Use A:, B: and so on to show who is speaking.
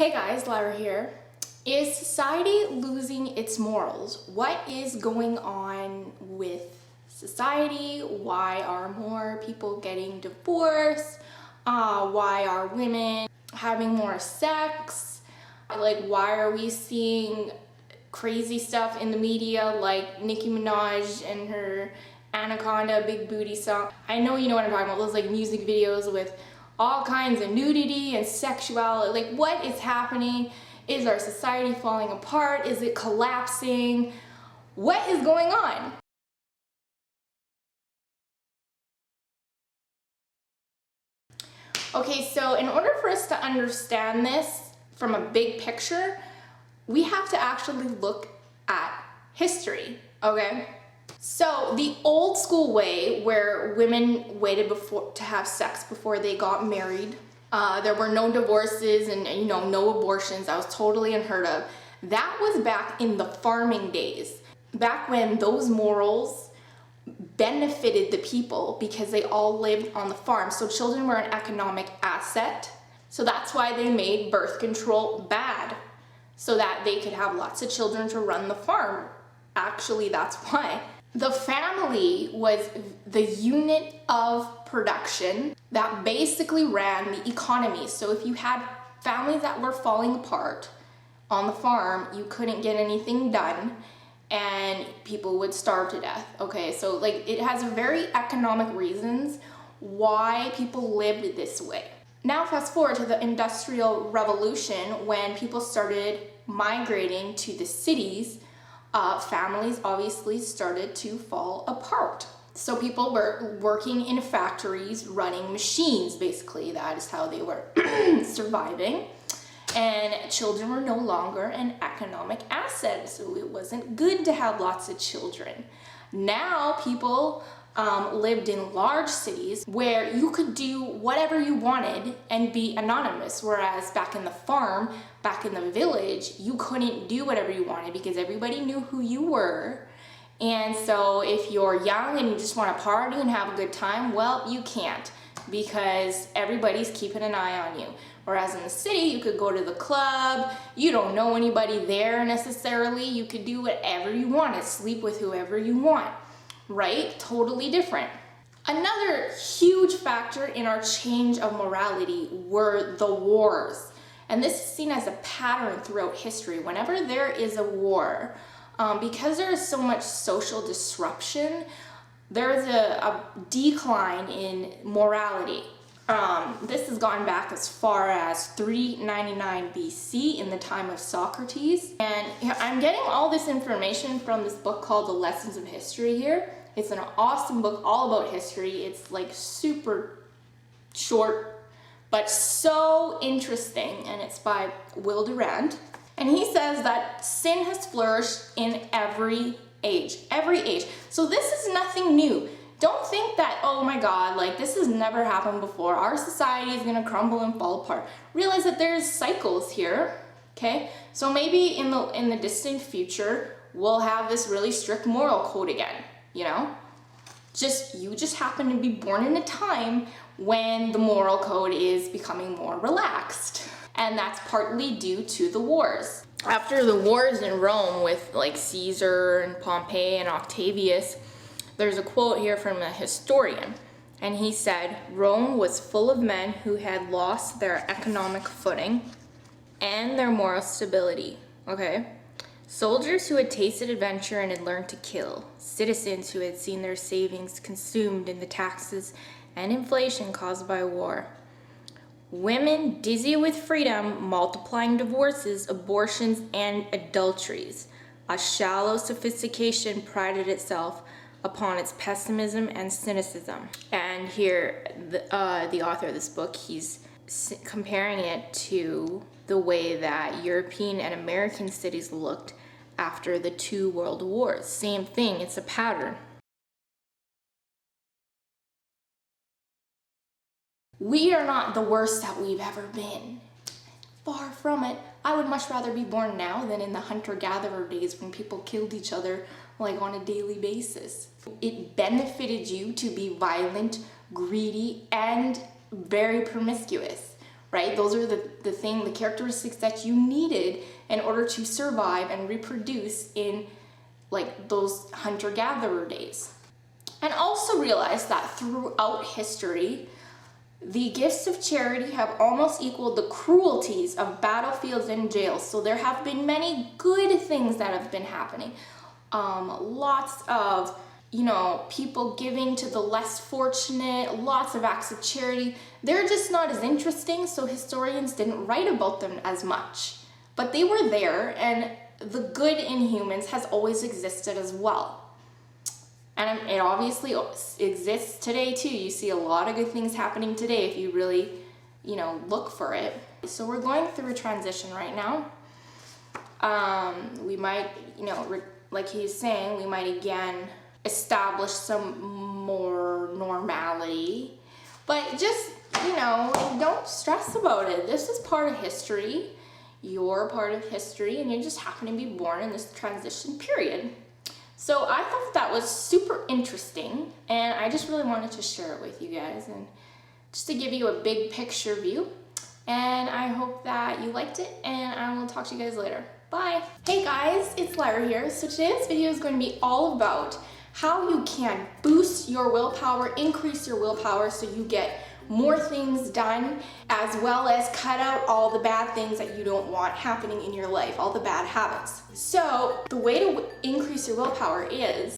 A: Hey guys, Lyra here. Is society losing its morals? What is going on with society? Why are more people getting divorced? Why are women having more sex? Like, why are we seeing crazy stuff in the media like Nicki Minaj and her Anaconda Big Booty song? I know you know what I'm talking about, those like music videos with all kinds of nudity and sexuality. Like, what is happening? Is our society falling apart? Is it collapsing? What is going on? Okay, so in order for us to understand this from a big picture, we have to actually look at history, okay? So the old school way where women waited to have sex before they got married, there were no divorces and no abortions, that was totally unheard of. That was back in the farming days, back when those morals benefited the people because they all lived on the farm. So children were an economic asset. So that's why they made birth control bad, so that they could have lots of children to run the farm. Actually, that's why. The family was the unit of production that basically ran the economy. So if you had families that were falling apart on the farm, you couldn't get anything done and people would starve to death. Okay, so like it has very economic reasons why people lived this way. Now fast forward to the Industrial Revolution, when people started migrating to the cities. Families obviously started to fall apart. So people were working in factories, running machines, basically. That is how they were surviving. And children were no longer an economic asset, so it wasn't good to have lots of children. Now people lived in large cities where you could do whatever you wanted and be anonymous, whereas back in the farm, back in the village, you couldn't do whatever you wanted because everybody knew who you were. And so if you're young and you just want to party and have a good time, well, you can't, because everybody's keeping an eye on you. Whereas in the city, you could go to the club, you don't know anybody there necessarily, you could do whatever you want, sleep with whoever you want, right? Totally different. Another huge factor in our change of morality were the wars. And this is seen as a pattern throughout history. Whenever there is a war, because there is so much social disruption, there's a decline in morality. This has gone back as far as 399 BC in the time of Socrates. And I'm getting all this information from this book called The Lessons of History here. It's an awesome book all about history. It's like super short, but so interesting, and it's by Will Durant. And he says that sin has flourished in every age, So this is nothing new. Don't think that, oh my God, like this has never happened before. Our society is gonna crumble and fall apart. Realize that there's cycles here, okay? So maybe in the distant future, we'll have this really strict moral code again, you know? You just happen to be born in a time when the moral code is becoming more relaxed. And that's partly due to the wars. After the wars in Rome with like Caesar and Pompey and Octavius, there's a quote here from a historian, and he said, "Rome was full of men who had lost their economic footing and their moral stability." Okay? Soldiers who had tasted adventure and had learned to kill. Citizens who had seen their savings consumed in the taxes and inflation caused by war. Women dizzy with freedom, multiplying divorces, abortions, and adulteries. A shallow sophistication prided itself upon its pessimism and cynicism. And here, the author of this book, he's comparing it to the way that European and American cities looked after the 2 world wars. Same thing, it's a pattern. We are not the worst that we've ever been. Far from it. I would much rather be born now than in the hunter-gatherer days when people killed each other like on a daily basis. It benefited you to be violent, greedy, and very promiscuous, right? Those are the characteristics that you needed in order to survive and reproduce in like those hunter-gatherer days. And also realize that throughout history, the gifts of charity have almost equaled the cruelties of battlefields and jails. So there have been many good things that have been happening. Lots of, people giving to the less fortunate, lots of acts of charity. They're just not as interesting, so historians didn't write about them as much. But they were there, and the good in humans has always existed as well. And it obviously exists today too. You see a lot of good things happening today if you really, look for it. So we're going through a transition right now. We might, like he's saying, we might again establish some more normality. But just, don't stress about it. This is part of history. You're part of history, and you just happen to be born in this transition period. So I thought that was super interesting, and I just really wanted to share it with you guys and just to give you a big picture view. And I hope that you liked it, and I will talk to you guys later. Bye. Hey guys, it's Lyra here. So today's video is going to be all about how you can boost your willpower, increase your willpower so you get more things done, as well as cut out all the bad things that you don't want happening in your life, all the bad habits. So the way to increase your willpower is